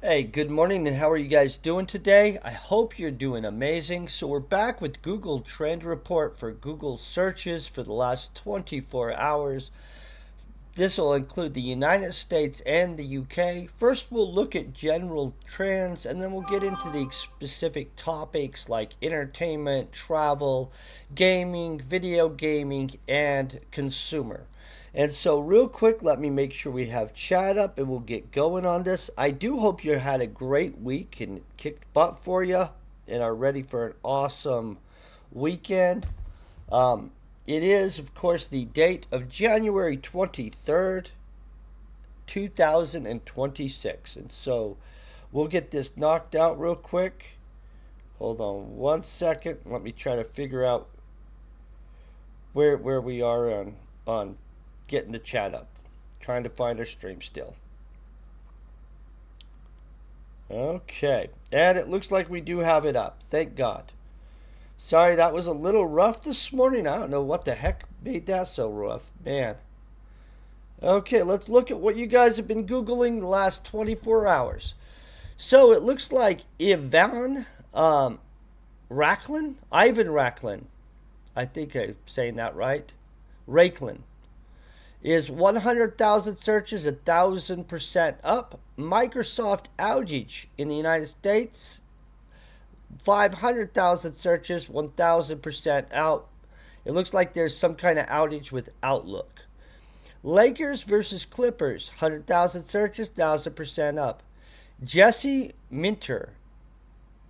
Hey, good morning, and how are you guys doing today? I hope you're doing amazing. So, we're back with Google Trend Report for Google searches for the last 24 hours. This will include the United States and the UK. First, we'll look at general trends, and then we'll get into the specific topics like entertainment, travel, gaming, video gaming, and consumer. And so, real quick, let me make sure we have chat up and we'll get going on this. I do hope you had a great week and kicked butt for you and are ready for an awesome weekend. Um, it is, of course, the date of January 23rd, 2026. And so we'll get this knocked out real quick. Hold on one second. Let me try to figure out where we are on getting the chat up. Trying to find our stream still. Okay. And it looks like we do have it up. Thank God. Sorry, that was a little rough this morning. I don't know what the heck made that so rough. Man. Okay, let's look at what you guys have been Googling the last 24 hours. So it looks like Ivan Ivan Racklin, I think I'm saying that right, Racklin, is 100,000 searches, 1,000% up. Microsoft outage in the United States, 500,000 searches, 1,000% out. It looks like there's some kind of outage with Outlook. Lakers versus Clippers, 100,000 searches, 1,000% up. Jesse Minter,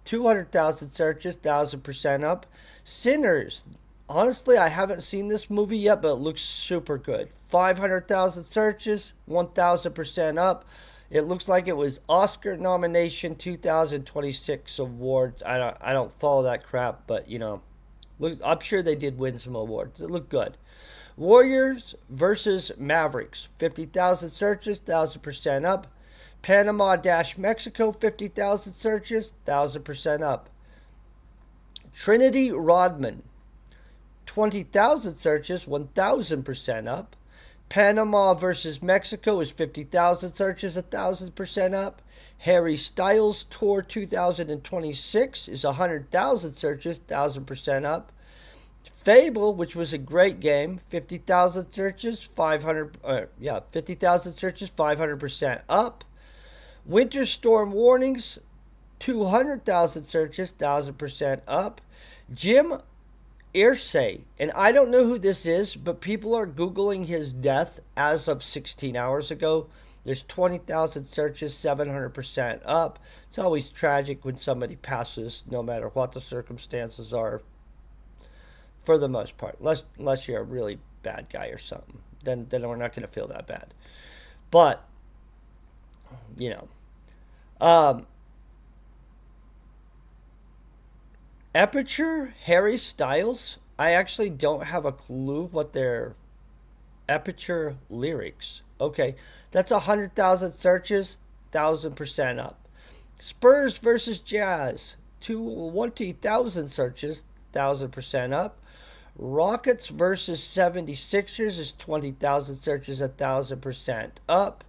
200,000 searches, 1,000% up. Sinners, honestly, I haven't seen this movie yet, but it looks super good. 500,000 searches, 1,000% up. It looks like it was Oscar nomination 2026 awards. I don't follow that crap, but I'm sure they did win some awards. It looked good. Warriors versus Mavericks, 50,000 searches, 1,000% up. Panama Dash Mexico, 50,000 searches, 1,000% up. Trinity Rodman, 20,000 searches, 1,000% up. Panama versus Mexico is 50,000 searches, 1,000% up. Harry Styles Tour 2026 is 100,000 searches, 1,000% up. Fable, which was a great game, 50,000 searches, 50,000 searches, 500% up. Winter Storm Warnings, 200,000 searches, 1,000% up. Jim Irsay, and I don't know who this is, but people are Googling his death as of 16 hours ago. There's 20,000 searches, 700% up. It's always tragic when somebody passes, no matter what the circumstances are, for the most part. Unless you're a really bad guy or something. Then we're not going to feel that bad. But, you know. Epicure, Harry Styles. I actually don't have a clue what their Epicure lyrics. Okay, that's 100,000 searches, 1,000% up. Spurs versus Jazz, 20,000 searches, 1,000% up. Rockets versus 76ers is 20,000 searches, 1,000% up.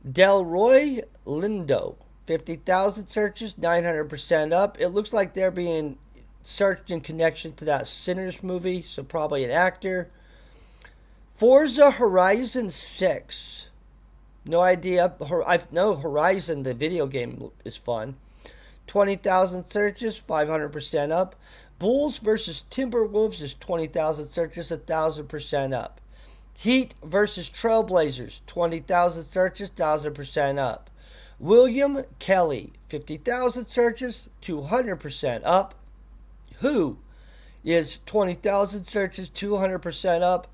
Delroy Lindo, 50,000 searches, 900% up. It looks like they're being searched in connection to that Sinners movie, so probably an actor. Forza Horizon 6. No idea. I know Horizon, the video game, is fun. 20,000 searches, 500% up. Bulls versus Timberwolves is 20,000 searches, 1,000% up. Heat versus Trailblazers, 20,000 searches, 1,000% up. William Kelly, 50,000 searches, 200% up. Who is 20,000 searches, 200% up.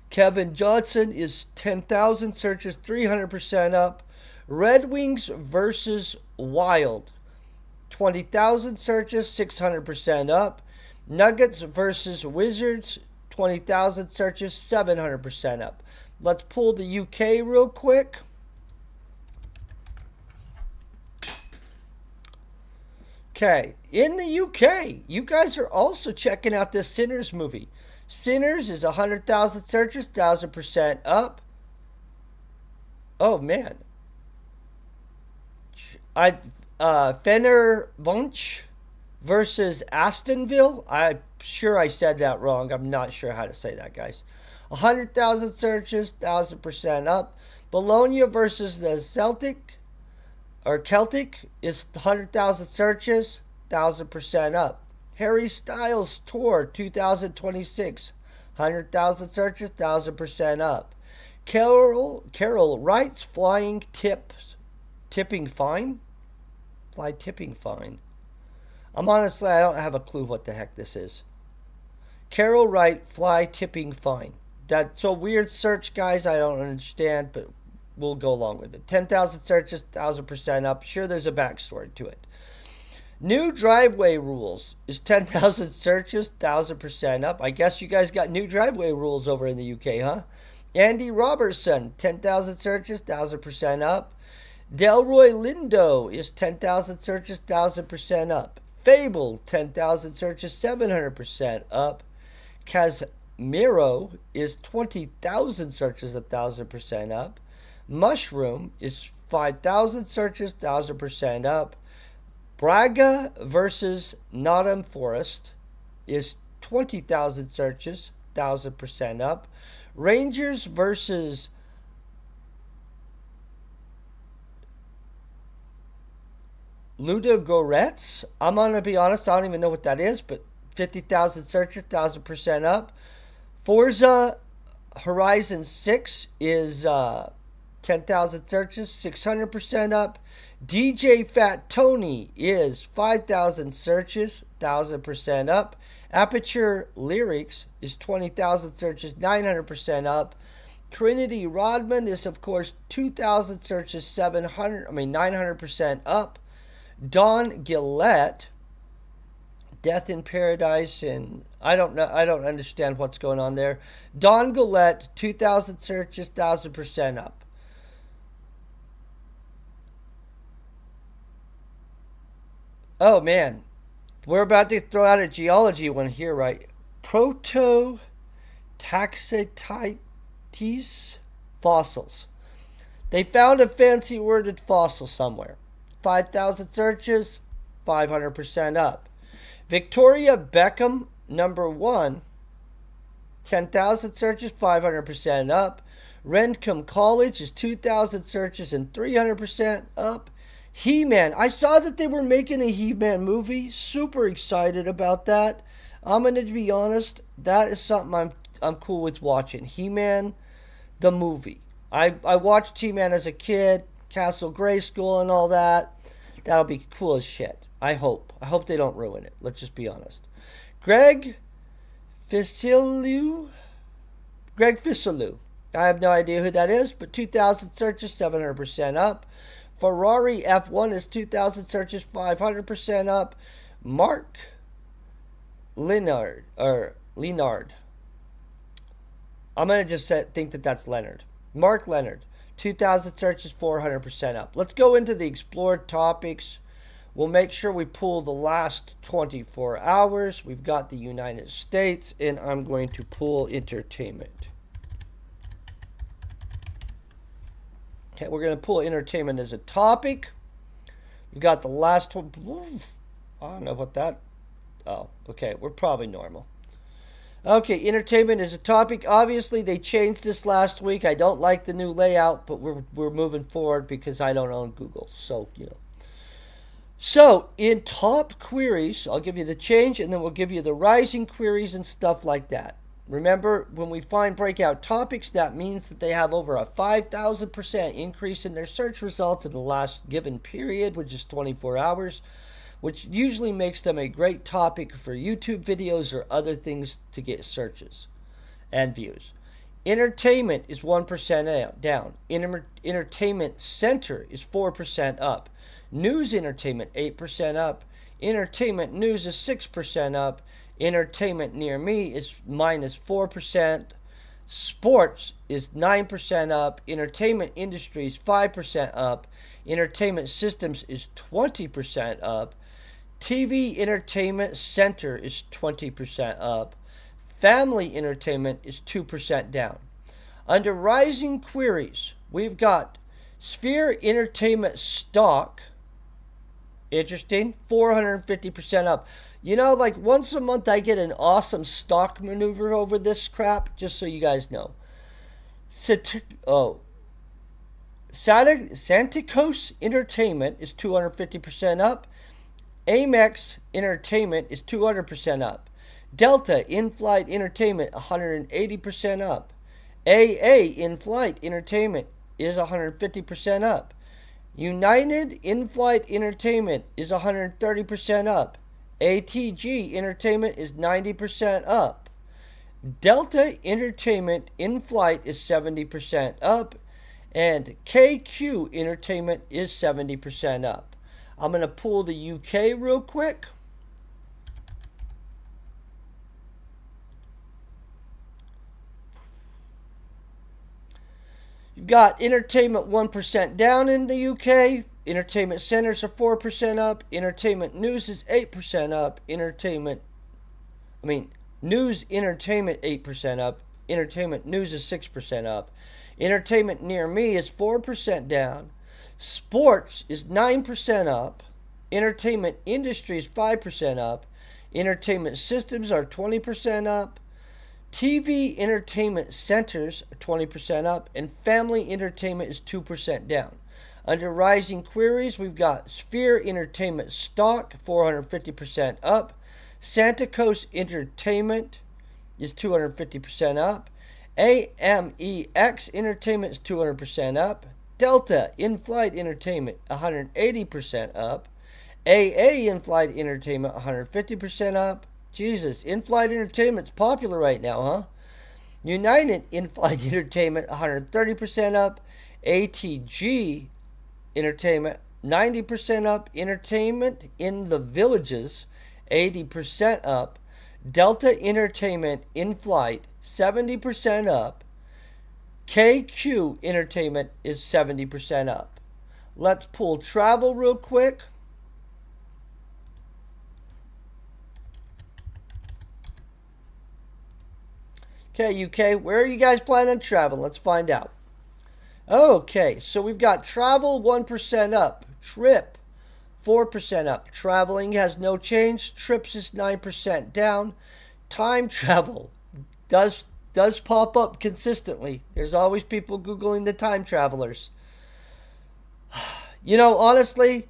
Kevin Johnson is 10,000 searches, 300% up. Red Wings versus Wild, 20,000 searches, 600% up. Nuggets versus Wizards, 20,000 searches, 700% up. Let's pull the UK real quick. Okay, in the UK, you guys are also checking out this Sinners movie. Sinners is 100,000 searches, 1,000% up. Oh man. I Fenerbahce versus Astonville. I'm sure I said that wrong. I'm not sure how to say that, guys. 100,000 searches, 1,000% up. Bologna versus the Celtic is 100,000 searches, 1,000% up. Harry Styles Tour 2026, 100,000 searches, 1,000% up. Carol Wright's tipping fine. Fly tipping fine. I don't have a clue what the heck this is. Carol Wright fly tipping fine. That's a weird search, guys. I don't understand, but we'll go along with it. 10,000 searches, 1,000% up. Sure, there's a backstory to it. New driveway rules is 10,000 searches, 1,000% up. I guess you guys got new driveway rules over in the UK, huh? Andy Robertson, 10,000 searches, 1,000% up. Delroy Lindo is 10,000 searches, 1,000% up. Fable, 10,000 searches, 700% up. Casemiro is 20,000 searches, 1,000% up. Mushroom is 5,000 searches, 1,000% up. Braga versus Nottingham Forest is 20,000 searches, 1,000% up. Rangers versus Ludogorets. I'm going to be honest, I don't even know what that is, but 50,000 searches, 1,000% up. Forza Horizon 6 is 10,000 searches, 600% up. DJ Fat Tony is 5,000 searches, 1,000% up. Aperture Lyrics is 20,000 searches, 900% up. Trinity Rodman is, of course, 2,000 searches, 900% up. Don Gillette, Death in Paradise, and I don't know, I don't understand what's going on there. Don Gillette, 2,000 searches, 1,000% up. Oh man, we're about to throw out a geology one here, right? Prototaxites fossils. They found a fancy worded fossil somewhere. 5,000 searches, 500% up. Victoria Beckham, number one, 10,000 searches, 500% up. Rendcomb College is 2,000 searches and 300% up. He-Man, I saw that they were making a He-Man movie. Super excited about that. I'm going to be honest, that is something I'm cool with watching. He-Man, the movie. I watched He-Man as a kid, Castle Grayskull and all that. That'll be cool as shit. I hope. I hope they don't ruin it. Let's just be honest. Greg Fisilu. I have no idea who that is, but 2,000 searches, 700% up. Ferrari F1 is 2,000 searches, 500% up. Mark Leonard. I'm going to just think that that's Leonard. Mark Leonard, 2,000 searches, 400% up. Let's go into the explored topics. We'll make sure we pull the last 24 hours. We've got the United States, and I'm going to pull entertainment. Okay, we're going to pull entertainment as a topic. We've got the last one. I don't know what that. Oh, okay, we're probably normal. Okay, entertainment is a topic. Obviously, they changed this last week. I don't like the new layout, but we're moving forward because I don't own Google. So, So, in top queries, I'll give you the change, and then we'll give you the rising queries and stuff like that. Remember, when we find breakout topics, that means that they have over a 5,000% increase in their search results in the last given period, which is 24 hours, which usually makes them a great topic for YouTube videos or other things to get searches and views. Entertainment is 1% down. Entertainment Center is 4% up. News Entertainment, 8% up. Entertainment News is 6% up. Entertainment Near Me is minus 4%. Sports is 9% up. Entertainment Industry is 5% up. Entertainment Systems is 20% up. TV Entertainment Center is 20% up. Family Entertainment is 2% down. Under rising queries, we've got Sphere Entertainment Stock Interesting. 450% up. You know, like once a month I get an awesome stock maneuver over this crap, just so you guys know. Oh, Santikos Entertainment is 250% up. Amex Entertainment is 200% up. Delta In-Flight Entertainment 180% up. AA In-Flight Entertainment is 150% up. United In-Flight Entertainment is 130% up. ATG Entertainment is 90% up. Delta Entertainment In-Flight is 70% up. And KQ Entertainment is 70% up. I'm going to pull the UK real quick. You've got entertainment 1% down in the UK. Entertainment centers are 4% up. Entertainment news is 8% up. News entertainment 8% up. Entertainment news is 6% up. Entertainment near me is 4% down. Sports is 9% up. Entertainment industry is 5% up. Entertainment systems are 20% up. TV entertainment centers are 20% up. And family entertainment is 2% down. Under rising queries, we've got Sphere Entertainment stock 450% up. Santikos Entertainment is 250% up. AMEX Entertainment is 200% up. Delta In-Flight Entertainment 180% up. AA In-Flight Entertainment 150% up. Jesus, In-Flight Entertainment's popular right now, huh? United In-Flight Entertainment 130% up. ATG Entertainment 90% up. Entertainment in the Villages 80% up. Delta Entertainment In-Flight 70% up. KQ Entertainment is 70% up. Let's pull travel real quick. Okay, UK, where are you guys planning on traveling? Let's find out. Okay, so we've got travel 1% up. Trip 4% up. Traveling has no change. Trips is 9% down. Time travel does pop up consistently. There's always people Googling the time travelers. You know, honestly,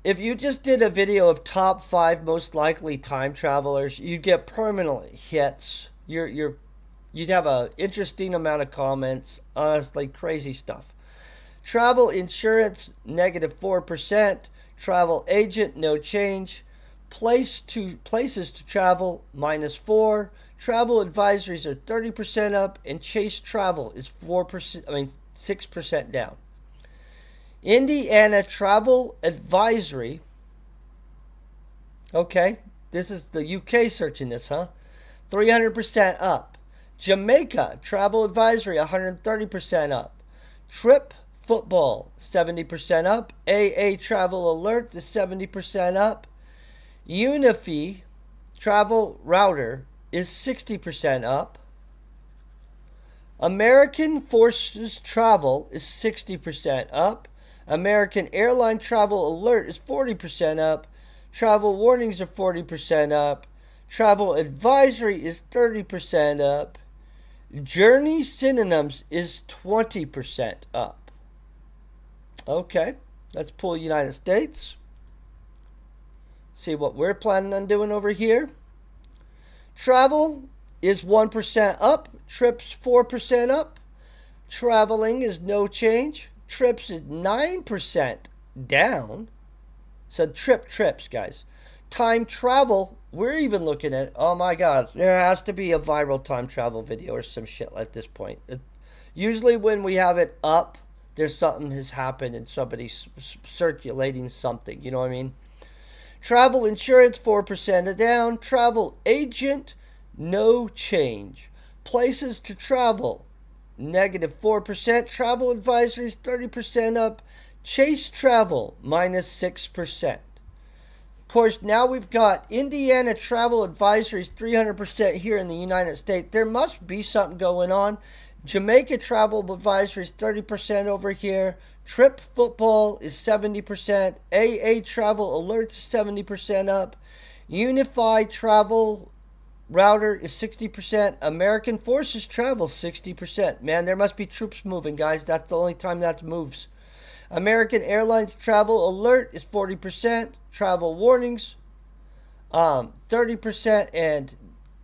if you just did a video of top 5 most likely time travelers, you'd get permanent hits. You'd have an interesting amount of comments. Honestly, crazy stuff. Travel insurance, -4%. Travel agent, no change. Places to travel, -4. Travel advisories are 30% up, and Chase Travel is 6% down. Indiana Travel Advisory. Okay, this is the UK searching this, huh? 300% up. Jamaica Travel Advisory 130% up. Trip Football 70% up. AA Travel Alert is 70% up. Unifi Travel Router is 60% up. American Forces Travel is 60% up. American Airline Travel Alert is 40% up. Travel Warnings are 40% up. Travel Advisory is 30% up. Journey Synonyms is 20% up. Okay, let's pull United States. See what we're planning on doing over here. Travel is 1% up. Trips 4% up. Traveling is no change. Trips is 9% down. So trips, guys. Time travel, we're even looking at, oh my God, there has to be a viral time travel video or some shit at this point. Usually when we have it up, there's something has happened and somebody's circulating something. You know what I mean? Travel insurance, 4% down. Travel agent, no change. Places to travel, -4%. Travel advisories, 30% up. Chase Travel, -6%. Of course, now we've got Indiana Travel Advisories, 300% here in the United States. There must be something going on. Jamaica Travel Advisory is 30% over here. Trip Football is 70%. AA Travel Alerts is 70% up. Unified Travel Router is 60%. American Forces Travel 60%. Man, there must be troops moving, guys. That's the only time that moves. American Airlines Travel Alert is 40%. Travel Warnings 30%. And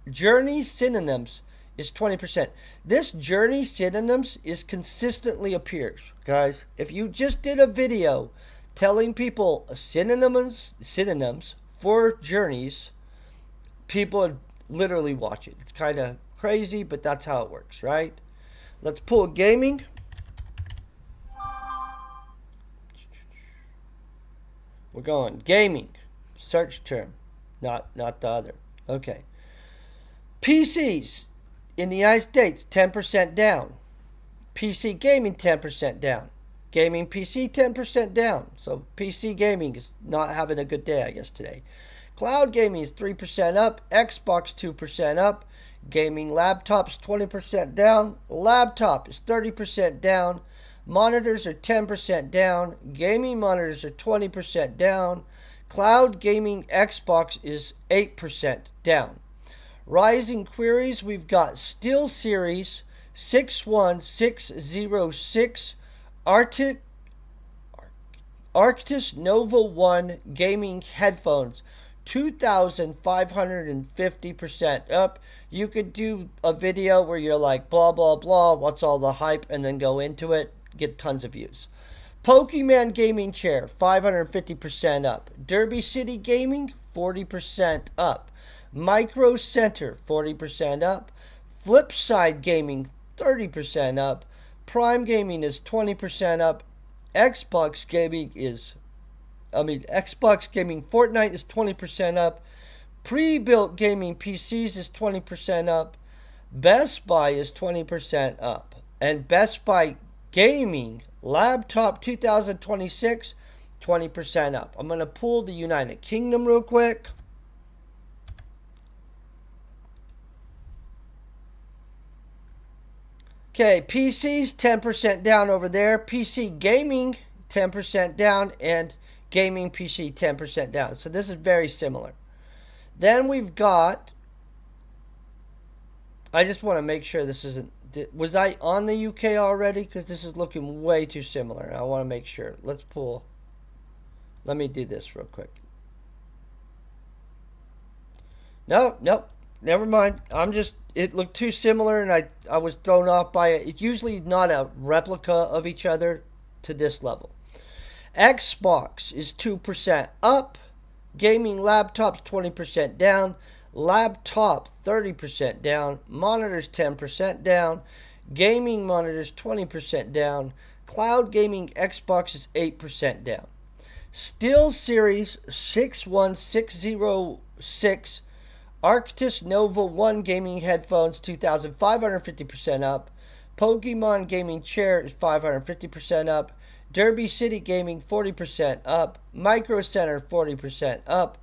Journey Synonyms is 20%. This Journey Synonyms is consistently appears, guys. If you just did a video telling people synonyms for journeys, people would literally watch it. It's kind of crazy, but that's how it works, right? Let's pull gaming. We're going gaming. Search term, not the other. Okay. PCs in the United States 10% down. PC gaming 10% down. Gaming PC 10% down. So PC gaming is not having a good day, I guess, today. Cloud gaming is 3% up. Xbox 2% up. Gaming laptops 20% down. Laptop is 30% down. Monitors are 10% down. Gaming monitors are 20% down. Cloud gaming Xbox is 8% down. Rising queries, we've got SteelSeries 61606 Arctis Nova 1 gaming headphones 2,550% up. You could do a video where you're like blah blah blah, what's all the hype, and then go into it, get tons of views. Pokemon gaming chair 550% up. Derby City Gaming 40% up. Micro Center 40% up. Flipside Gaming 30% up. Prime Gaming is 20% up. Xbox Gaming Fortnite is 20% up. Pre-built gaming PCs is 20% up. Best Buy is 20% up. And Best Buy Gaming Laptop 2026, 20% up. I'm going to pull the United Kingdom real quick. Okay, PCs 10% down over there. PC gaming 10% down, and gaming PC 10% down. So this is very similar. Then we've got, I just want to make sure this isn't, was I on the UK already? Because this is looking way too similar. I want to make sure. Let's pull, let me do this real quick. Nope, never mind. It looked too similar, and I was thrown off by it. It's usually not a replica of each other to this level. Xbox is 2% up. Gaming laptops 20% down. Laptop 30% down. Monitors 10% down. Gaming monitors 20% down. Cloud gaming Xbox is 8% down. SteelSeries 61606 Arctis Nova 1 gaming headphones 2,550% up. Pokemon gaming chair is 550% up. Derby City Gaming 40% up. Micro Center 40% up.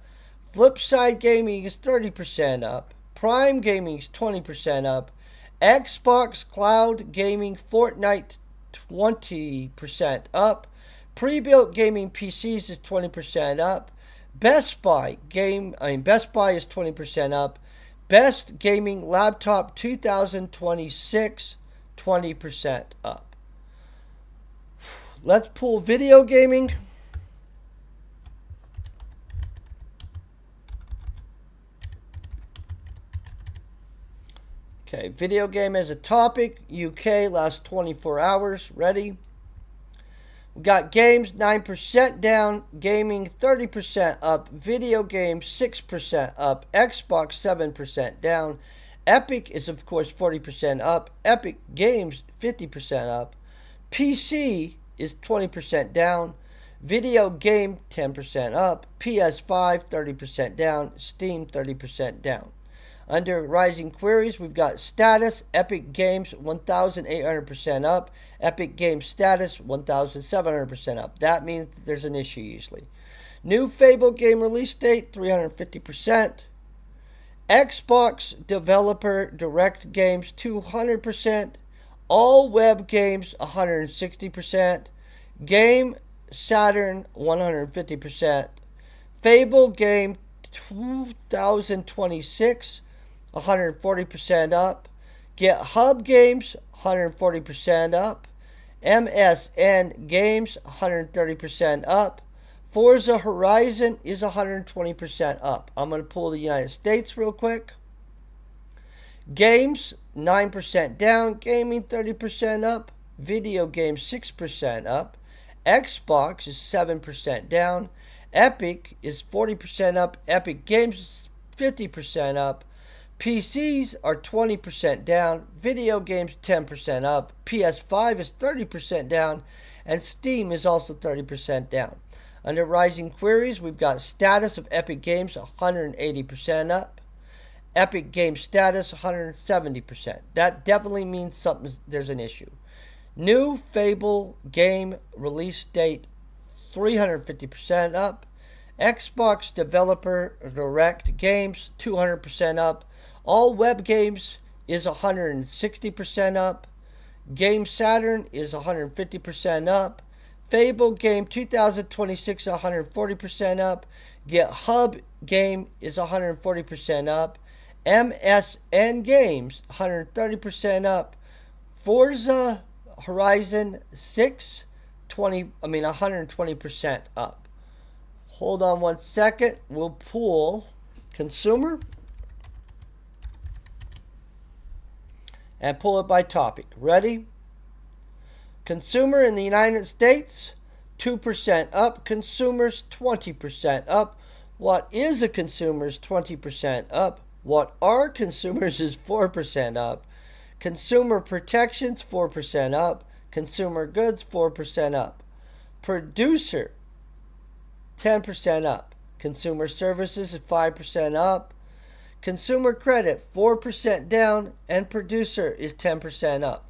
Flipside Gaming is 30% up. Prime Gaming is 20% up. Xbox Cloud Gaming Fortnite 20% up. Pre-built gaming PCs is 20% up. Best Buy is 20% up. Best Gaming Laptop 2026, 20% up. Let's pull video gaming. Okay, video game as a topic. UK last 24 hours. Ready? We got games 9% down, gaming 30% up, video games 6% up, Xbox 7% down, Epic is of course 40% up, Epic Games 50% up, PC is 20% down, video game 10% up, PS5 30% down, Steam 30% down. Under rising queries, we've got status, Epic Games 1,800% up, Epic Games status 1,700% up. That means there's an issue usually. New Fable game release date 350%. Xbox developer direct games 200%. All web games 160%. Game Saturn 150%. Fable Game 2026 140% up. GitHub Games 140% up. MSN Games 130% up. Forza Horizon is 120% up. I'm going to pull the United States real quick. Games 9% down. Gaming 30% up. Video games 6% up. Xbox is 7% down. Epic is 40% up. Epic Games is 50% up. PCs are 20% down. Video games 10% up. PS5 is 30% down. And Steam is also 30% down. Under Rising Queries, we've got status of Epic Games 180% up. Epic Games status 170%. That definitely means something. There's an issue. New Fable game release date 350% up. Xbox Developer Direct Games 200% up. All web games is 160% up. Game Saturn is 150% up. Fable Game 2026 140% up. GitHub Game is 140% up. MSN Games 130% up. Forza Horizon 6 120% up. Hold on one second. We'll pull consumer and pull it by topic. Ready? Consumer in the United States, 2% up. Consumers, 20% up. What is a consumer's 20% up? What are consumers is 4% up. Consumer protections, 4% up. Consumer goods, 4% up. Producer, 10% up. Consumer services is 5% up. Consumer credit, 4% down. And producer is 10% up.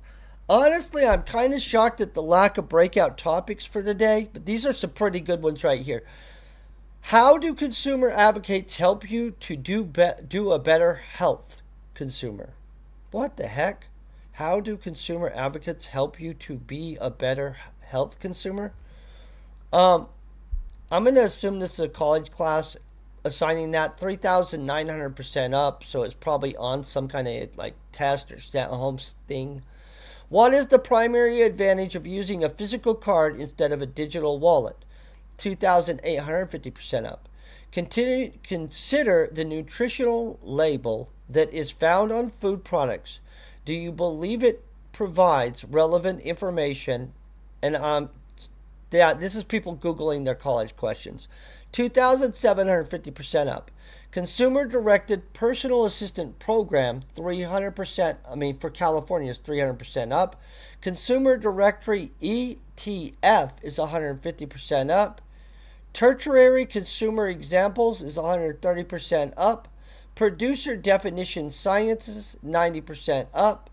Honestly, I'm kind of shocked at the lack of breakout topics for today, but these are some pretty good ones right here. How do consumer advocates help you to do a better health consumer? What the heck? How do consumer advocates help you to be a better health consumer? I'm going to assume this is a college class assigning that 3,900% up, so it's probably on some kind of like test or at-home thing. What is the primary advantage of using a physical card instead of a digital wallet? 2,850% up. Consider the nutritional label that is found on food products. Do you believe it provides relevant information? And this is people Googling their college questions. 2,750% up. Consumer-directed personal assistant program, 300%, for California is 300% up. Consumer directory ETF is 150% up. Tertiary consumer examples is 130% up. Producer definition sciences, 90% up.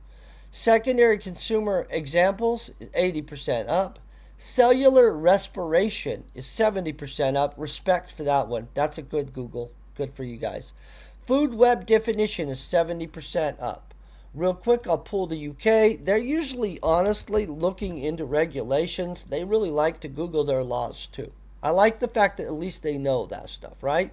Secondary consumer examples is 80% up. Cellular respiration is 70% up. Respect for that one. That's a good Google. Good for you guys. Food web definition is 70% up. Real quick, I'll pull the UK. They're usually honestly looking into regulations. They really like to Google their laws too. I like the fact that at least they know that stuff, right?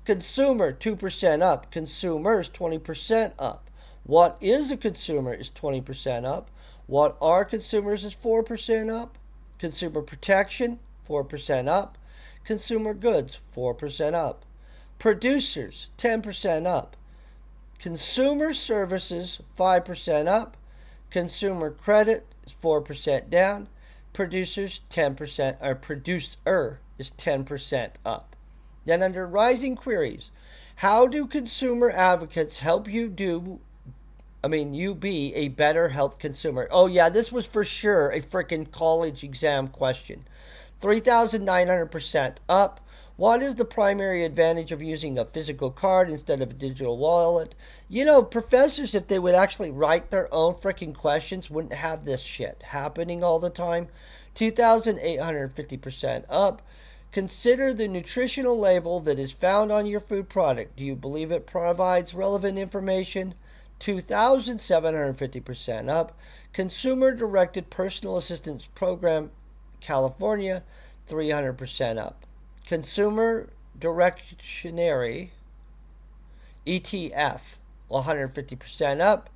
Consumer, 2% up. Consumers, 20% up. What is a consumer is 20% up. What are consumers is 4% up. Consumer protection, 4% up. Consumer goods, 4% up. Producers, 10% up. Consumer services, 5% up. Consumer credit is 4% down. Producers, 10%, or producer is 10% up. Then under rising queries, how do consumer advocates help you you be a better health consumer? Oh yeah, this was for sure a freaking college exam question. 3,900% up. What is the primary advantage of using a physical card instead of a digital wallet? You know, professors, if they would actually write their own freaking questions, wouldn't have this shit happening all the time. 2,850% up. Consider the nutritional label that is found on your food product. Do you believe it provides relevant information? 2,750% up. Consumer Directed Personal Assistance Program, California, 300% up. Consumer Directionary ETF, 150% up.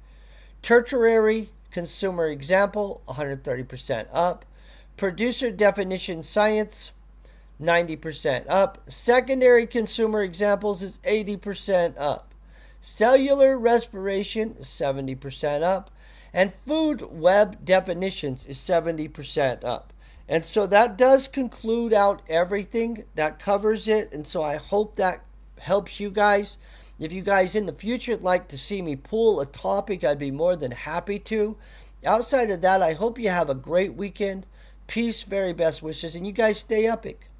Tertiary Consumer Example, 130% up. Producer Definition Science, 90% up. Secondary Consumer Examples is 80% up. Cellular Respiration, 70% up. And Food Web Definitions is 70% up. And so that does conclude out everything. That covers it. And so I hope that helps you guys. If you guys in the future would like to see me pull a topic, I'd be more than happy to. Outside of that, I hope you have a great weekend. Peace, very best wishes, and you guys stay epic.